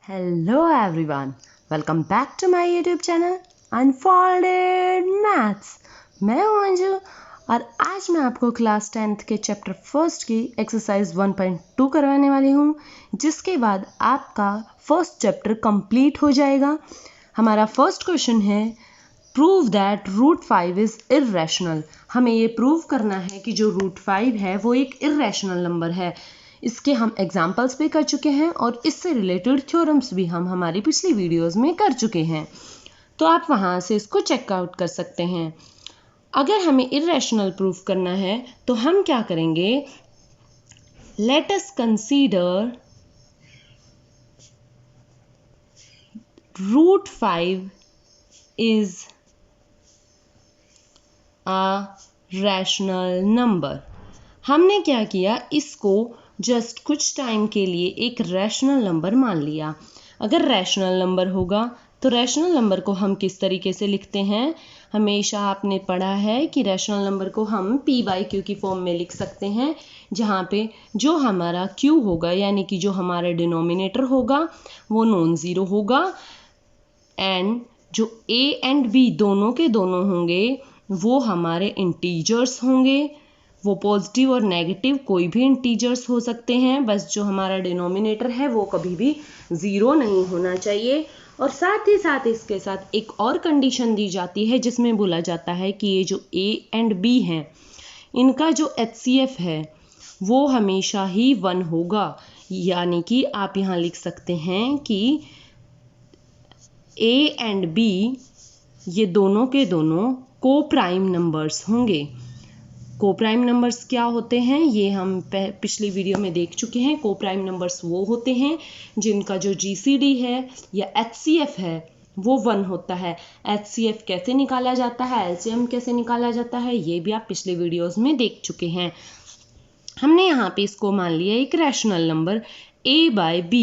Hello everyone, welcome back to my YouTube channel Unfolded Maths। मैं हूँ अंजू और आज मैं आपको क्लास 10th के चैप्टर फर्स्ट की एक्सरसाइज 1.2 करवाने वाली हूँ, जिसके बाद आपका फर्स्ट चैप्टर कंप्लीट हो जाएगा। हमारा फर्स्ट क्वेश्चन है prove that root 5 is irrational. हमें ये प्रूव करना है कि जो रूट 5 है वो एक इर्रेशनल नंबर है। इसके हम एग्जाम्पल्स भी कर चुके हैं और इससे रिलेटेड थ्योरम्स भी हम हमारी पिछली वीडियोस में कर चुके हैं, तो आप वहाँ से इसको चेकआउट कर सकते हैं। अगर हमें इर्रेशनल प्रूफ करना है तो हम क्या करेंगे, let us consider root 5 is a rational number. हमने क्या किया, इसको जस्ट कुछ टाइम के लिए एक रैशनल नंबर मान लिया। अगर रैशनल नंबर होगा तो रैशनल नंबर को हम किस तरीके से लिखते हैं, हमेशा आपने पढ़ा है कि रैशनल नंबर को हम p/q की फॉर्म में लिख सकते हैं, जहाँ पे जो हमारा q होगा यानी कि जो हमारा डिनोमिनेटर होगा वो नॉन ज़ीरो होगा एंड जो a एंड b दोनों के दोनों होंगे वो हमारे इंटीजर्स होंगे। वो पॉजिटिव और नेगेटिव कोई भी इंटीजर्स हो सकते हैं, बस जो हमारा डिनोमिनेटर है वो कभी भी ज़ीरो नहीं होना चाहिए। और साथ ही साथ इसके साथ एक और कंडीशन दी जाती है जिसमें बोला जाता है कि ये जो a एंड b हैं इनका जो HCF है वो हमेशा ही 1 होगा। यानी कि आप यहाँ लिख सकते हैं कि a एंड b ये दोनों के दोनों को प्राइम नंबर्स होंगे। को प्राइम नंबर्स क्या होते हैं ये हम पिछली वीडियो में देख चुके हैं। को प्राइम नंबर्स वो होते हैं जिनका जो GCD है या HCF है वो 1 होता है। HCF कैसे निकाला जाता है, LCM कैसे निकाला जाता है, ये भी आप पिछले वीडियोस में देख चुके हैं। हमने यहाँ पे इसको मान लिया एक रैशनल नंबर a/b।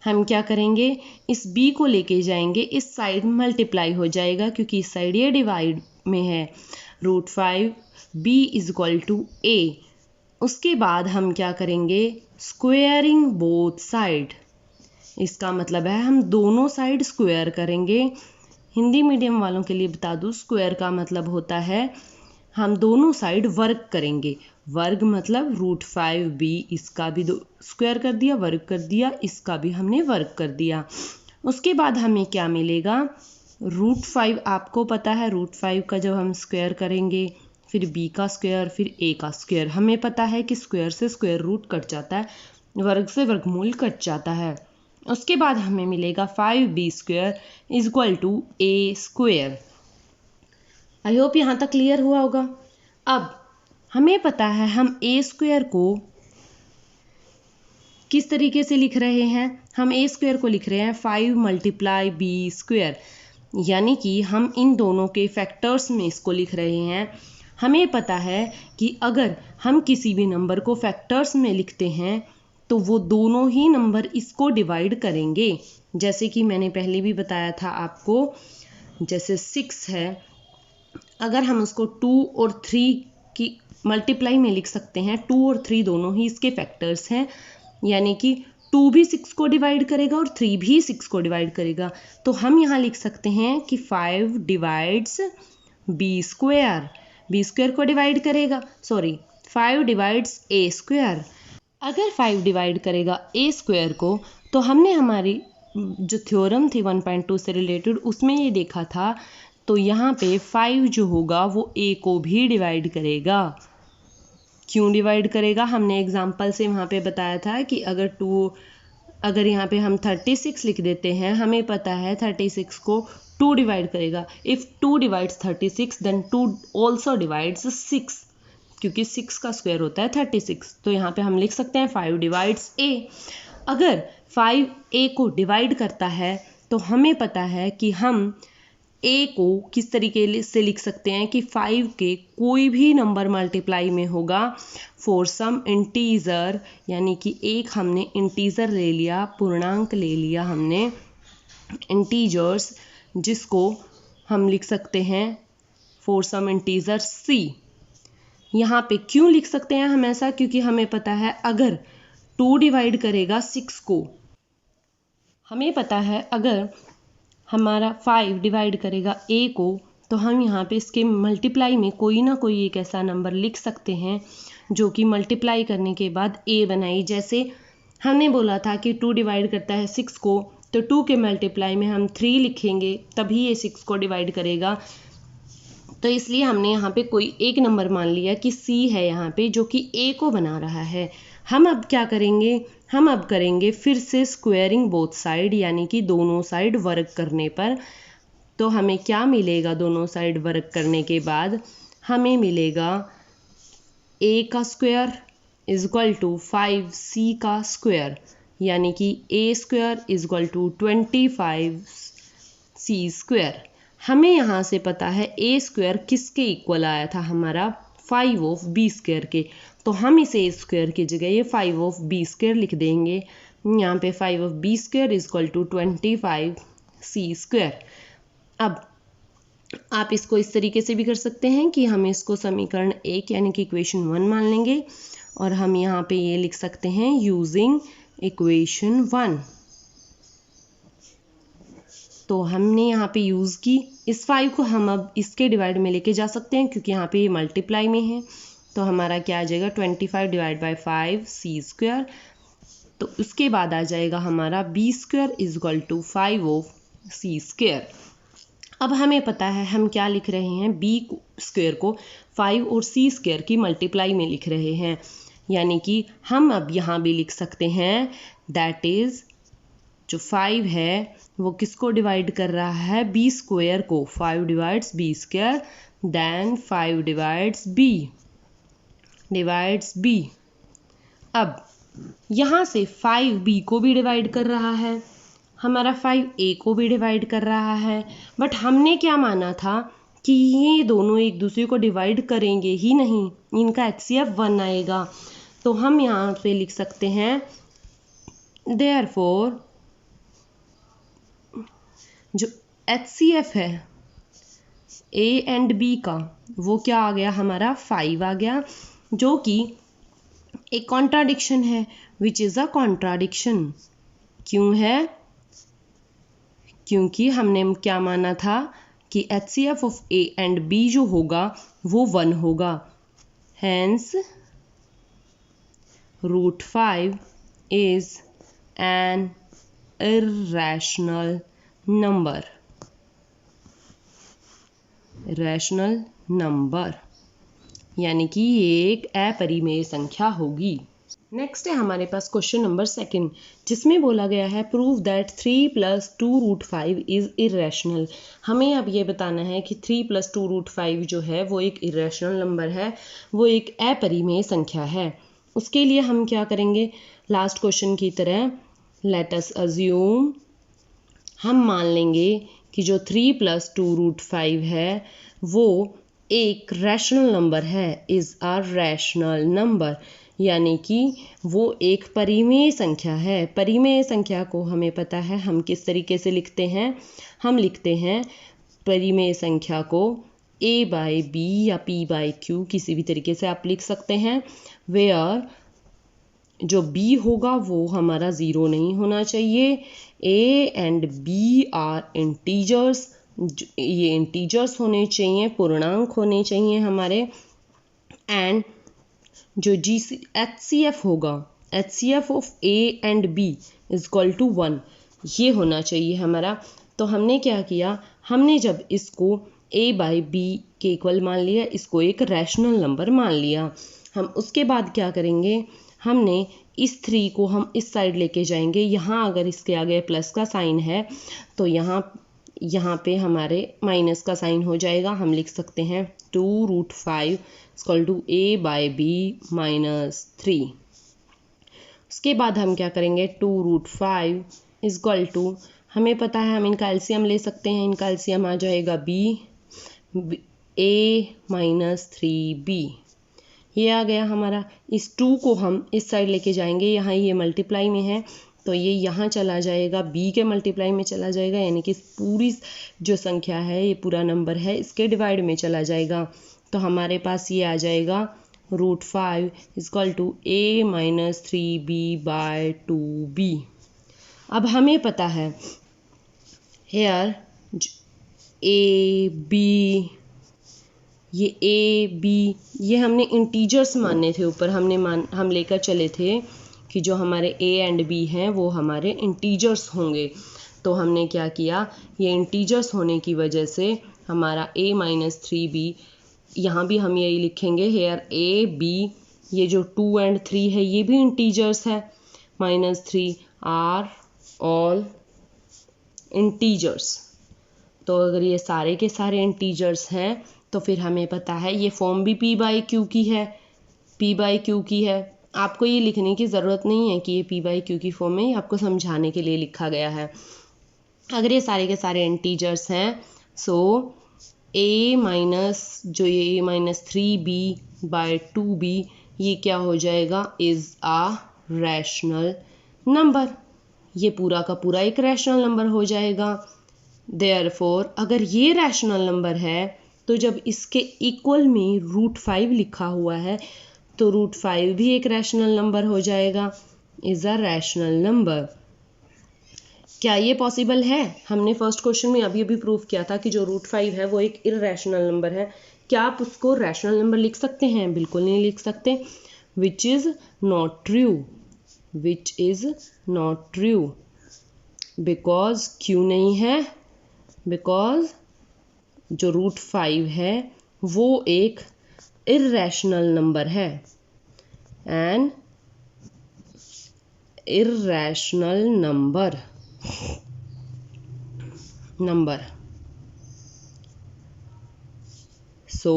हम क्या करेंगे, इस b को लेके जाएंगे, इस साइड मल्टीप्लाई हो जाएगा क्योंकि इस साइड ये डिवाइड में है। Root 5 b is equal to a। उसके बाद हम क्या करेंगे, स्क्वेयरिंग बोथ साइड। इसका मतलब है हम दोनों साइड स्क्वायर करेंगे। हिंदी मीडियम वालों के लिए बता दूं, स्क्वायर का मतलब होता है हम दोनों साइड वर्ग करेंगे। वर्ग मतलब रूट 5b इसका भी स्क्वायर कर दिया, वर्ग कर दिया, इसका भी हमने वर्ग कर दिया। उसके बाद हमें क्या मिलेगा, रूट 5 आपको पता है, रूट 5 का जब हम स्क्वायर करेंगे फिर b का स्क्वायर फिर a का स्क्वायर। हमें पता है कि स्क्वायर से स्क्वायर रूट कट जाता है, वर्ग से वर्गमूल कट जाता है। उसके बाद हमें मिलेगा 5b square is equal to a square. I hope यहाँ तक क्लियर हुआ होगा। अब हमें पता है हम a स्क्वायर को किस तरीके से लिख रहे हैं, हम a स्क्वायर को लिख रहे हैं 5 मल्टीप्लाई b स्क्वायर, यानी कि हम इन दोनों के फैक्टर्स में इसको लिख रहे हैं। हमें पता है कि अगर हम किसी भी नंबर को फैक्टर्स में लिखते हैं तो वो दोनों ही नंबर इसको डिवाइड करेंगे। जैसे कि मैंने पहले भी बताया था आपको, जैसे 6 है, अगर हम उसको 2 और 3 की मल्टीप्लाई में लिख सकते हैं, 2 और 3 दोनों ही इसके फैक्टर्स हैं, यानी कि 2 भी 6 को डिवाइड करेगा और 3 भी 6 को डिवाइड करेगा। तो हम यहाँ लिख सकते हैं कि 5 divides b square, b square को डिवाइड करेगा, 5 डिवाइड्स a स्क्वायर। अगर 5 डिवाइड करेगा a स्क्वायर को तो हमने हमारी जो थ्योरम थी 1.2 से रिलेटेड उसमें ये देखा था, तो यहाँ पे 5 जो होगा वो a को भी डिवाइड करेगा। क्यों डिवाइड करेगा, हमने एग्जाम्पल से वहाँ पे बताया था कि अगर यहाँ पे हम 36 लिख देते हैं, हमें पता है 36 को 2 डिवाइड करेगा। If 2 divides 36 then 2 also divides 6, क्योंकि 6 का स्क्वायर होता है 36। तो यहाँ पे हम लिख सकते हैं 5 डिवाइड्स a। अगर 5 a को डिवाइड करता है तो हमें पता है कि हम a को किस तरीके से लिख सकते हैं कि 5 के कोई भी नंबर मल्टीप्लाई में होगा फॉर सम इंटीजर, यानी कि एक हमने इंटीजर ले लिया, पूर्णांक ले लिया हमने इंटीजर्स, जिसको हम लिख सकते हैं फॉर सम इंटीजर c। यहाँ पे क्यों लिख सकते हैं हम ऐसा, क्योंकि हमें पता है अगर 2 डिवाइड करेगा 6 को, हमें पता है अगर हमारा 5 डिवाइड करेगा a को, तो हम यहाँ पे इसके मल्टीप्लाई में कोई ना कोई एक ऐसा नंबर लिख सकते हैं जो कि मल्टीप्लाई करने के बाद a बनाए। जैसे हमने बोला था कि 2 डिवाइड करता है 6 को, तो 2 के मल्टीप्लाई में हम 3 लिखेंगे तभी ये 6 को डिवाइड करेगा। तो इसलिए हमने यहाँ पे कोई एक नंबर मान लिया कि c है यहाँ पे जो कि a को बना रहा है। हम अब क्या करेंगे, हम अब करेंगे फिर से स्क्वायरिंग बोथ साइड, यानी कि दोनों साइड वर्क करने पर। तो हमें क्या मिलेगा, दोनों साइड वर्क करने के बाद हमें मिलेगा a का square is equal to 5c का स्क्वायर, यानी कि a square is equal to 25c square. हमें यहाँ से पता है a स्क्वायर किसके इक्वल आया था, हमारा 5 ऑफ b स्क्वायर के। तो हम इसे a स्क्वायर की जगह ये 5 ऑफ b स्क्वायर लिख देंगे। यहाँ पे 5 of b square is equal to 25c square. अब आप इसको इस तरीके से भी कर सकते हैं कि हम इसको समीकरण 1 यानी कि इक्वेशन 1 मान लेंगे और हम यहाँ पे ये लिख सकते हैं यूजिंग इक्वेशन 1। तो हमने यहाँ पे यूज़ की, इस 5 को हम अब इसके डिवाइड में लेके जा सकते हैं क्योंकि यहाँ पे ये मल्टीप्लाई में है। तो हमारा क्या आ जाएगा 25 डिवाइड बाई 5c स्क्वायर। तो उसके बाद आ जाएगा हमारा b square is equal to 5 of c square. अब हमें पता है हम क्या लिख रहे हैं, b स्क्वायर को 5 और c स्क्वायर की मल्टीप्लाई में लिख रहे हैं, यानी कि हम अब यहाँ भी लिख सकते हैं दैट इज जो 5 है वो किसको डिवाइड कर रहा है, b स्क्वायर को। 5 divides b square then 5 divides b। अब यहाँ से 5b को भी डिवाइड कर रहा है, हमारा 5a को भी डिवाइड कर रहा है, बट हमने क्या माना था कि ये दोनों एक दूसरे को डिवाइड करेंगे ही नहीं, इनका HCF 1 आएगा। तो हम यहाँ पे लिख सकते हैं देयरफॉर जो HCF है a एंड b का वो क्या आ गया, हमारा 5 आ गया, जो कि एक कॉन्ट्राडिक्शन है, विच इज़ अ कॉन्ट्राडिक्शन। क्यों है, क्योंकि हमने क्या माना था कि HCF of a and b जो होगा वो 1 होगा, hence √5 is an irrational number. Rational number यानी कि ये एक अपरिमेय संख्या होगी। नेक्स्ट है हमारे पास क्वेश्चन नंबर 2, जिसमें बोला गया है प्रूव दैट 3 + 2√5 इज इरेशनल। हमें अब ये बताना है कि 3 + 2√5 जो है वो एक इरेशनल नंबर है, वो एक अपरिमेय संख्या है। उसके लिए हम क्या करेंगे, लास्ट क्वेश्चन की तरह लेट अस अज्यूम, हम मान लेंगे कि जो 3 + 2√5 है वो एक रैशनल नंबर है, इज़ अ रैशनल नंबर, यानी कि वो एक परिमेय संख्या है। परिमेय संख्या को हमें पता है हम किस तरीके से लिखते हैं, हम लिखते हैं परिमेय संख्या को a/b या p/q, किसी भी तरीके से आप लिख सकते हैं, वेयर जो b होगा वो हमारा 0 नहीं होना चाहिए। a and b are integers, ये इंटीजर्स होने चाहिए, पूर्णांक होने चाहिए हमारे। एंड जो HCF होगा, HCF of a and b is equal to 1, ये होना चाहिए हमारा। तो हमने क्या किया, हमने जब इसको a/b के इक्वल मान लिया, इसको एक रैशनल नंबर मान लिया, हम उसके बाद क्या करेंगे, हमने इस 3 को हम इस साइड लेके जाएंगे। यहाँ अगर इसके आगे प्लस का साइन है तो यहाँ पे हमारे माइनस का साइन हो जाएगा। हम लिख सकते हैं 2√5 = a/b - 3। उसके बाद हम क्या करेंगे, 2√5 = हमें पता है हम इनका एलसीएम ले सकते हैं, इनका एलसीएम आ जाएगा a - 3b, ये आ गया हमारा। इस 2 को हम इस साइड लेके जाएंगे, यहाँ ये मल्टीप्लाई में है तो ये यहाँ चला जाएगा, b के मल्टीप्लाई में चला जाएगा, यानी कि पूरी जो संख्या है, ये पूरा नंबर है, इसके डिवाइड में चला जाएगा। तो हमारे पास ये आ जाएगा √5 = a - 3b/2b। अब हमें पता है हेयर ए बी, ये ए बी ये हमने इंटीजर्स माने थे ऊपर, हम लेकर चले थे कि जो हमारे ए एंड बी हैं वो हमारे इंटीजर्स होंगे। तो हमने क्या किया, ये इंटीजर्स होने की वजह से हमारा a माइनस 3b, यहाँ भी हम यही लिखेंगे हेयर ए बी, ये जो 2 एंड 3 है ये भी इंटीजर्स है, -3 आर ऑल इंटीजर्स। तो अगर ये सारे के सारे इंटीजर्स हैं तो फिर हमें पता है ये फॉर्म भी p बाई क्यू की है, p बाई क्यू की है। आपको ये लिखने की ज़रूरत नहीं है कि ये p बाई क्यू की फॉर्म है, आपको समझाने के लिए लिखा गया है। अगर ये सारे के सारे इंटीजर्स हैं सो a माइनस जो ये -3b बाई 2b ये क्या हो जाएगा, इज़ आ रैशनल नंबर। ये पूरा का पूरा एक रैशनल नंबर हो जाएगा। देयरफॉर अगर ये रैशनल नंबर है तो जब इसके इक्वल में √5 लिखा हुआ है तो √5 भी एक रैशनल नंबर हो जाएगा, इज़ अ रैशनल नंबर। क्या ये पॉसिबल है? हमने फर्स्ट क्वेश्चन में अभी प्रूव किया था कि जो √5 है वो एक इररेशनल नंबर है। क्या आप उसको रैशनल नंबर लिख सकते हैं? बिल्कुल नहीं लिख सकते। Which is not true, which is not true. Because क्यों नहीं है? बिकॉज जो √5 है वो एक इररेशनल नंबर है, an irrational number so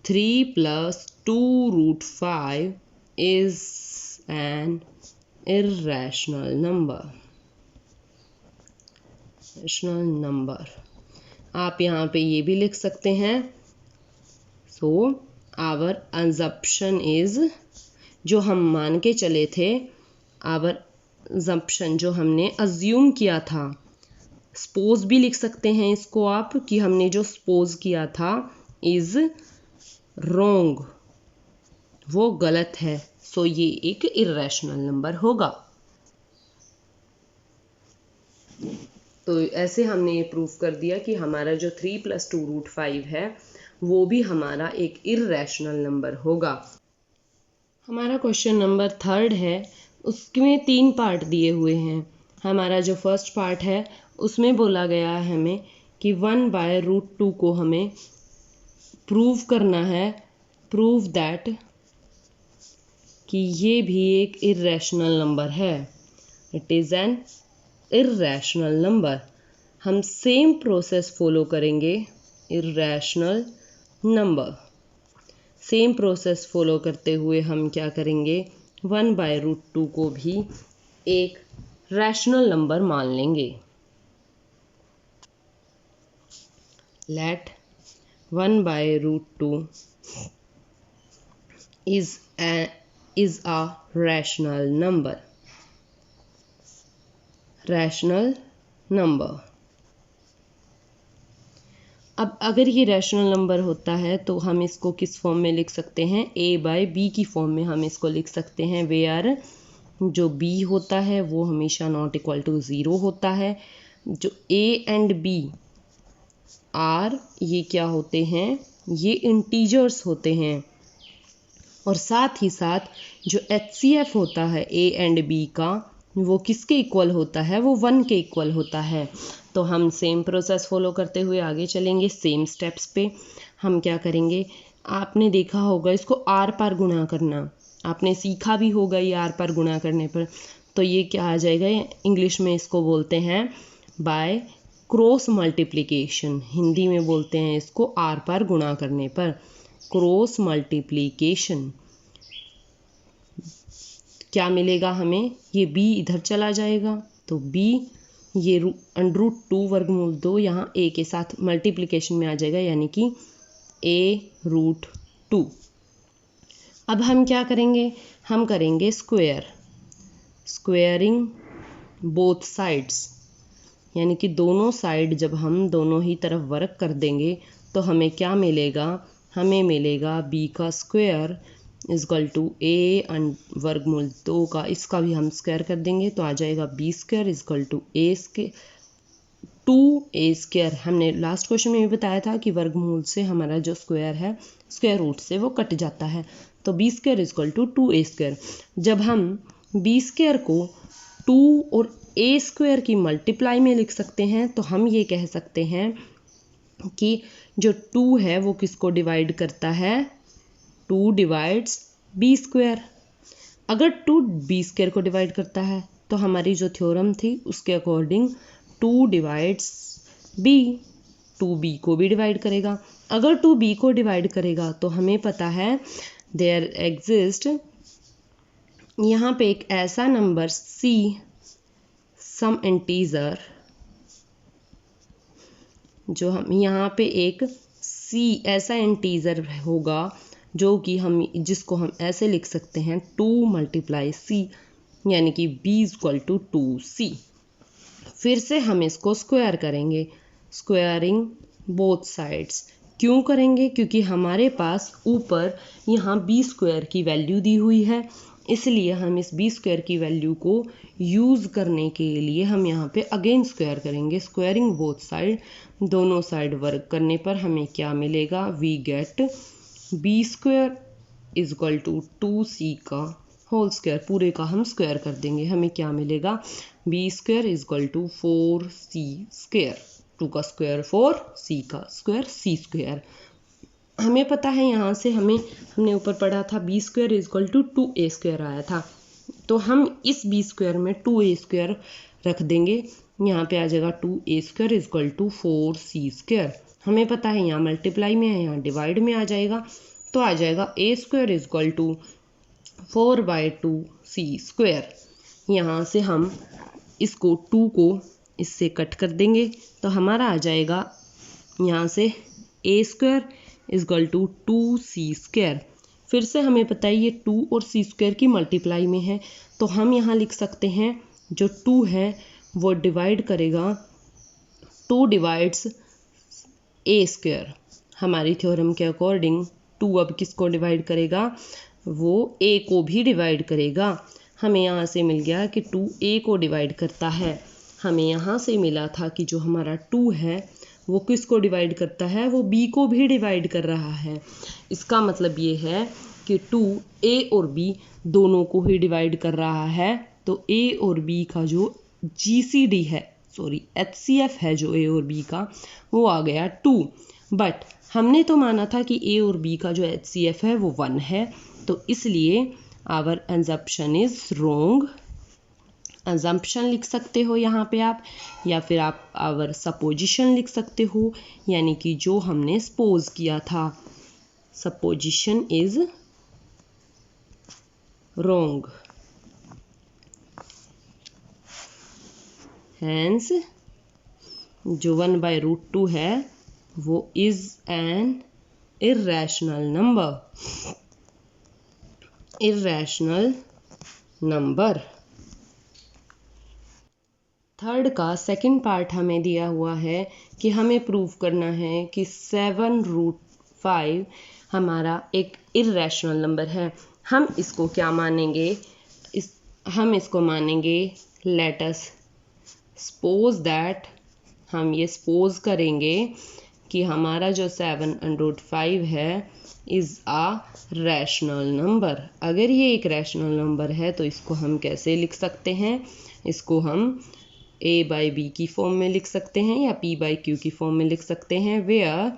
3 plus 2√5 is an irrational number। Rational number आप यहाँ पे ये भी लिख सकते हैं। सो आवर अजम्पशन इज, जो हम मान के चले थे, आवर अजम्पशन जो हमने अज्यूम किया था, सपोज भी लिख सकते हैं इसको आप कि हमने जो सपोज किया था इज रॉन्ग, वो गलत है। सो ये एक इररेशनल नंबर होगा। तो ऐसे हमने ये प्रूफ कर दिया कि हमारा जो 3 + 2√5 है वो भी हमारा एक इररेशनल नंबर होगा। हमारा क्वेश्चन नंबर 3 है, उसमें 3 पार्ट दिए हुए हैं। हमारा जो फर्स्ट पार्ट है उसमें बोला गया है हमें कि 1/√2 को हमें प्रूव करना है, प्रूव दैट कि ये भी एक इररेशनल नंबर है, it is an irrational number. हम सेम प्रोसेस फॉलो करेंगे, irrational number. Same process follow करते हुए हम क्या करेंगे, 1/√2 को भी एक रैशनल नंबर मान लेंगे। Let 1/√2 is a rational number, rational number. अब अगर ये रैशनल नंबर होता है तो हम इसको किस फॉर्म में लिख सकते हैं, a/b की फॉर्म में हम इसको लिख सकते हैं, वेयर जो b होता है वो हमेशा ≠0 होता है। जो a एंड b आर ये क्या होते हैं, ये इंटीजर्स होते हैं। और साथ ही साथ जो HCF होता है a एंड b का, वो किसके इक्वल होता है, वो 1 के इक्वल होता है। तो हम सेम प्रोसेस फॉलो करते हुए आगे चलेंगे। सेम स्टेप्स पे हम क्या करेंगे, आपने देखा होगा इसको आर पार गुणा करना, आपने सीखा भी होगा ये आर पार गुणा करने पर। तो ये क्या आ जाएगा, इंग्लिश में इसको बोलते हैं बाय क्रॉस मल्टीप्लिकेशन, हिंदी में बोलते हैं इसको आर पार गुणा करने पर, क्रॉस मल्टीप्लिकेशन। क्या मिलेगा हमें, ये b इधर चला जाएगा तो b ये √2 वर्गमूल 2 यहाँ a के साथ मल्टीप्लिकेशन में आ जाएगा, यानी कि a√2। अब हम क्या करेंगे, हम करेंगे स्क्वायर, स्क्वायरिंग बोथ साइड्स, यानी कि दोनों साइड जब हम दोनों ही तरफ वर्क कर देंगे तो हमें क्या मिलेगा, हमें मिलेगा b का स्क्वायर इजकल टू ए वर्गमूल 2 का, इसका भी हम स्क्वायर कर देंगे तो आ जाएगा B square is equal to A square 2a²। हमने लास्ट क्वेश्चन में भी बताया था कि वर्गमूल से हमारा जो स्क्वायर है स्क्वायर रूट से वो कट जाता है, तो b² इजकल टू 2a²। जब हम b² को 2 और a² की मल्टीप्लाई में लिख सकते हैं तो हम ये कह सकते हैं कि जो 2 है वो किसको डिवाइड करता है, 2 डिवाइड्स b²। अगर 2 b² को डिवाइड करता है तो हमारी जो थ्योरम थी उसके अकॉर्डिंग 2 डिवाइड्स b, 2b को भी डिवाइड करेगा। अगर 2b को डिवाइड करेगा तो हमें पता है देयर एग्जिस्ट यहाँ पे एक ऐसा नंबर c, सम इंटीजर, जो हम यहाँ पे एक c ऐसा इंटीजर होगा जो कि हम जिसको हम ऐसे लिख सकते हैं 2 × c, यानी कि b इक्वल टू 2c। फिर से हम इसको स्क्वायर करेंगे, स्क्वायरिंग बोथ साइड्स। क्यों करेंगे, क्योंकि हमारे पास ऊपर यहाँ b² की वैल्यू दी हुई है, इसलिए हम इस b² की वैल्यू को यूज़ करने के लिए हम यहाँ पे अगेन स्क्वायर करेंगे, स्क्वायरिंग बोथ साइड। दोनों साइड वर्क करने पर हमें क्या मिलेगा, we get b² is equal to 2c का होल स्क्वायर, पूरे का हम स्क्वायर कर देंगे, हमें क्या मिलेगा, b² इजकल टू 4c²। 2 का स्क्वायर 4, c का स्क्वायर c²। हमें पता है यहाँ से हमने ऊपर पढ़ा था b² इजकल टू 2a² आया था, तो हम इस b² में 2a² रख देंगे, यहाँ पे आ जाएगा 2a² इजकल टू 4c²। हमें पता है यहाँ मल्टीप्लाई में है, यहाँ डिवाइड में आ जाएगा, तो आ जाएगा a² इजकल टू 4/2c²। यहाँ से हम इसको 2 को इससे कट कर देंगे तो हमारा आ जाएगा यहाँ से a² इजकल टू 2c²। फिर से हमें पता है ये 2 और c² की मल्टीप्लाई में है, तो हम यहाँ लिख सकते हैं जो 2 है वो डिवाइड करेगा, 2 डिवाइड्स a²। हमारी थ्योरम के अकॉर्डिंग 2 अब किसको डिवाइड करेगा, वो a को भी डिवाइड करेगा। हमें यहाँ से मिल गया कि 2 a को डिवाइड करता है। हमें यहाँ से मिला था कि जो हमारा 2 है वो किसको डिवाइड करता है, वो b को भी डिवाइड कर रहा है। इसका मतलब ये है कि 2 a और b दोनों को ही डिवाइड कर रहा है, तो a और b का जो GCD है, सॉरी HCF है जो a और b का, वो आ गया 2। बट हमने तो माना था कि a और b का जो HCF है वो 1 है, तो इसलिए our assumption is wrong. assumption लिख सकते हो यहाँ पे आप, या फिर आप आवर सपोजिशन लिख सकते हो, यानी कि जो हमने सपोज किया था, सपोजिशन इज रोंग। हैंस जो 1/√2 है वो is an irrational number, irrational number. Third का सेकंड पार्ट हमें दिया हुआ है कि हमें प्रूव करना है कि 7√5 हमारा एक इर्रेशनल नंबर है। हम इसको क्या मानेंगे, हम इसको मानेंगे, लेट अस सपोज दैट, हम ये सपोज करेंगे कि हमारा जो 7√5 है इज़ आ रैशनल नंबर। अगर ये एक रैशनल नंबर है तो इसको हम कैसे लिख सकते हैं, इसको हम a/b की फॉर्म में लिख सकते हैं या p/q की फॉर्म में लिख सकते हैं, वेयर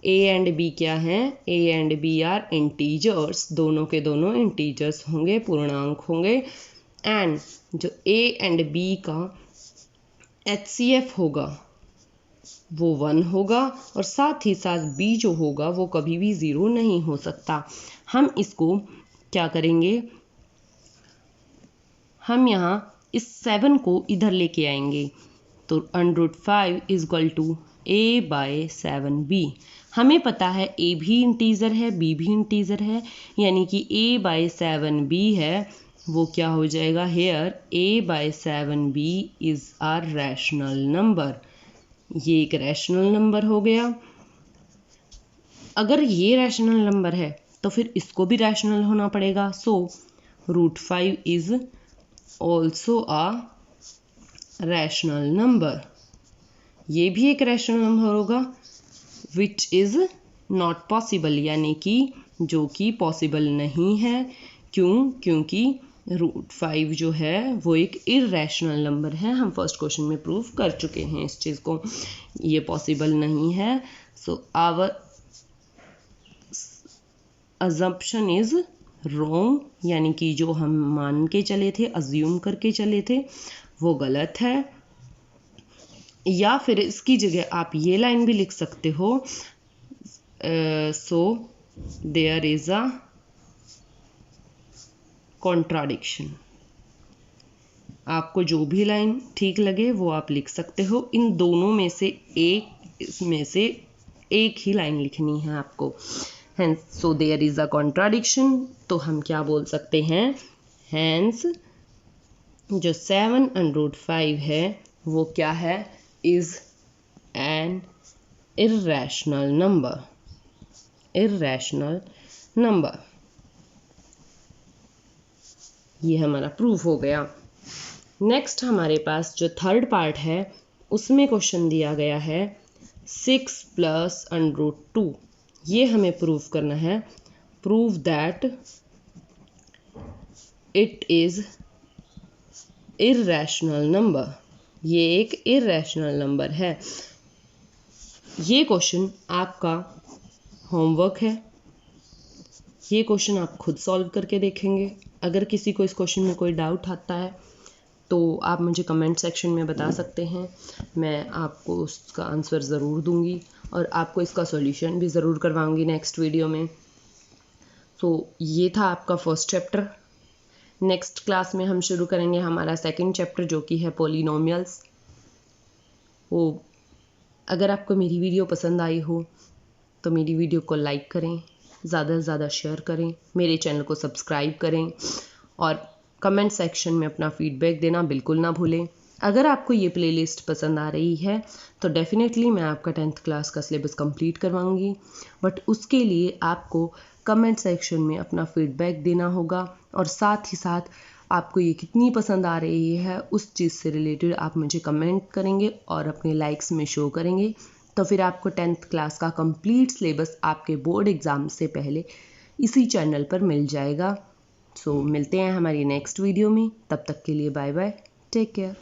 a एंड b क्या हैं, a and b are integers, दोनों के दोनों इंटीजर्स होंगे, पूर्णांक होंगे। एंड जो a एंड b का HCF होगा वो 1 होगा, और साथ ही साथ b जो होगा वो कभी भी 0 नहीं हो सकता। हम इसको क्या करेंगे, हम यहाँ इस 7 को इधर लेके आएंगे, तो √5 इजकल टू a/7b। हमें पता है a भी इंटीजर है, b भी इंटीजर है, यानी कि a/7b है वो क्या हो जाएगा, here a/7b is a rational number. ये एक रैशनल नंबर हो गया। अगर ये रैशनल नंबर है तो फिर इसको भी रैशनल होना पड़ेगा। सो √5 is also a rational number, ये भी एक रैशनल नंबर होगा। विच इज़ नॉट पॉसिबल, यानी कि जो कि पॉसिबल नहीं है। क्यों? क्योंकि √5 जो है वो एक इर्रेशनल नंबर है। हम फर्स्ट क्वेश्चन में प्रूव कर चुके हैं इस चीज़ को, ये पॉसिबल नहीं है। So our assumption is wrong, यानी कि जो हम मान के चले थे, अज्यूम करके चले थे, वो गलत है। या फिर इसकी जगह आप ये लाइन भी लिख सकते हो, so there is a contradiction. आपको जो भी लाइन ठीक लगे वो आप लिख सकते हो। इन दोनों में से एक ही लाइन लिखनी है आपको। Hence so there is a contradiction, तो हम क्या बोल सकते हैं, हैंस जो 7 and √5 है वो क्या है, is an irrational number, irrational number. ये हमारा प्रूफ हो गया। नेक्स्ट हमारे पास जो थर्ड पार्ट है उसमें क्वेश्चन दिया गया है 6 + √2। ये हमें प्रूफ करना है। Prove that it is irrational number, ये एक इर्रेशनल नंबर है। ये क्वेश्चन आपका होमवर्क है, ये क्वेश्चन आप खुद सॉल्व करके देखेंगे। अगर किसी को इस क्वेश्चन में कोई डाउट आता है तो आप मुझे कमेंट सेक्शन में बता सकते हैं, मैं आपको उसका आंसर ज़रूर दूंगी और आपको इसका सॉल्यूशन भी ज़रूर करवाऊंगी नेक्स्ट वीडियो में। तो ये था आपका फर्स्ट चैप्टर। नेक्स्ट क्लास में हम शुरू करेंगे हमारा सेकंड चैप्टर जो कि है पॉलिनोमियल्स। वो अगर आपको मेरी वीडियो पसंद आई हो तो मेरी वीडियो को लाइक करें, ज़्यादा से ज़्यादा शेयर करें, मेरे चैनल को सब्सक्राइब करें और कमेंट सेक्शन में अपना फीडबैक देना बिल्कुल ना भूलें। अगर आपको ये प्लेलिस्ट पसंद आ रही है तो डेफिनेटली मैं आपका 10th क्लास का सिलेबस कंप्लीट करवाऊंगी, बट उसके लिए आपको कमेंट सेक्शन में अपना फीडबैक देना होगा और साथ ही साथ आपको ये कितनी पसंद आ रही है उस चीज़ से रिलेटेड आप मुझे कमेंट करेंगे और अपने लाइक्स में शो करेंगे। तो फिर आपको 10th क्लास का कंप्लीट सिलेबस आपके बोर्ड एग्ज़ाम से पहले इसी चैनल पर मिल जाएगा। सो मिलते हैं हमारी नेक्स्ट वीडियो में, तब तक के लिए बाय बाय, टेक केयर।